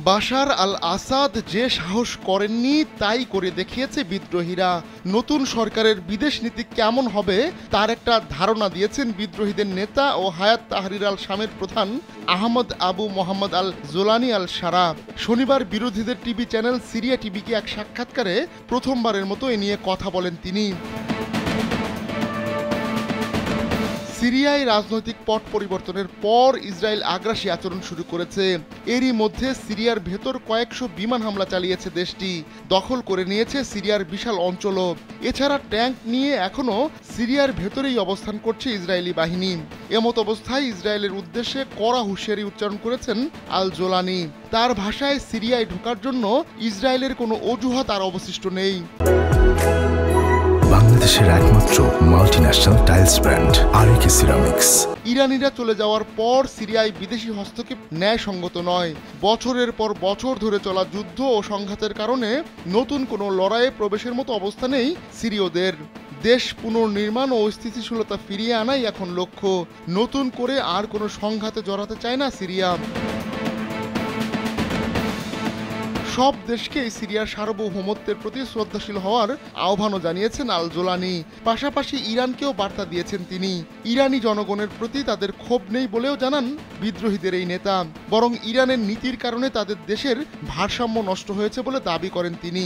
বাশার আল আসাদ যে সাহস করেননি তাই করে দেখিয়েছে বিদ্রোহীরা। নতুন সরকারের বিদেশ নীতি কেমন হবে তার একটা ধারণা দিয়েছেন বিদ্রোহীদের নেতা ও হায়াত তাহরির আল শামের প্রধান আহমদ আবু মোহাম্মদ আল জোলানি আল সারা। শনিবার বিরোধীদের টিভি চ্যানেল সিরিয়া টিভিকে এক সাক্ষাৎকারে প্রথমবারের মতো এ নিয়ে কথা বলেন তিনি। সিরিয়ায় রাজনৈতিক পট পরিবর্তনের পর ইসরায়েল আগ্রাসী আচরণ শুরু করেছে। এরই মধ্যে সিরিয়ার ভেতর কয়েকশো বিমান হামলা চালিয়েছে দেশটি, দখল করে নিয়েছে সিরিয়ার বিশাল অঞ্চলও। এছাড়া ট্যাঙ্ক নিয়ে এখনও সিরিয়ার ভেতরেই অবস্থান করছে ইসরায়েলি বাহিনী। এমত অবস্থায় ইসরায়েলের উদ্দেশ্যে কড়া হুঁশিয়ারি উচ্চারণ করেছেন আল জোলানি। তার ভাষায় সিরিয়ায় ঢোকার জন্য ইসরায়েলের কোনো অজুহাত আর অবশিষ্ট নেই। বাংলাদেশের একমাত্র মাল্টিন্যাশনাল টাইলস ব্র্যান্ড আরএকে সিরামিক্স। ইরানিরা চলে যাওয়ার পর সিরিয়ায় বিদেশি হস্তক্ষেপ ন্যায়সঙ্গত নয়। বছরের পর বছর ধরে চলা যুদ্ধ ও সংঘাতের কারণে নতুন কোনো লড়াইয়ে প্রবেশের মতো অবস্থা নেই সিরীয়দের। দেশ পুনর্নির্মাণ ও স্থিতিশীলতা ফিরিয়ে আনাই এখন লক্ষ্য। নতুন করে আর কোনো সংঘাতে জড়াতে চায় না সিরিয়া। সব দেশকে সিরিয়ার সার্বভৌমত্বের প্রতি শ্রদ্ধাশীল হওয়ার আহ্বানও জানিয়েছেন আল জোলানি। পাশাপাশি ইরানকেও বার্তা দিয়েছেন তিনি। ইরানি জনগণের প্রতি তাদের ক্ষোভ নেই বলেও জানান বিদ্রোহীদের এই নেতা, বরং ইরানের নীতির কারণে তাদের দেশের ভারসাম্য নষ্ট হয়েছে বলে দাবি করেন তিনি।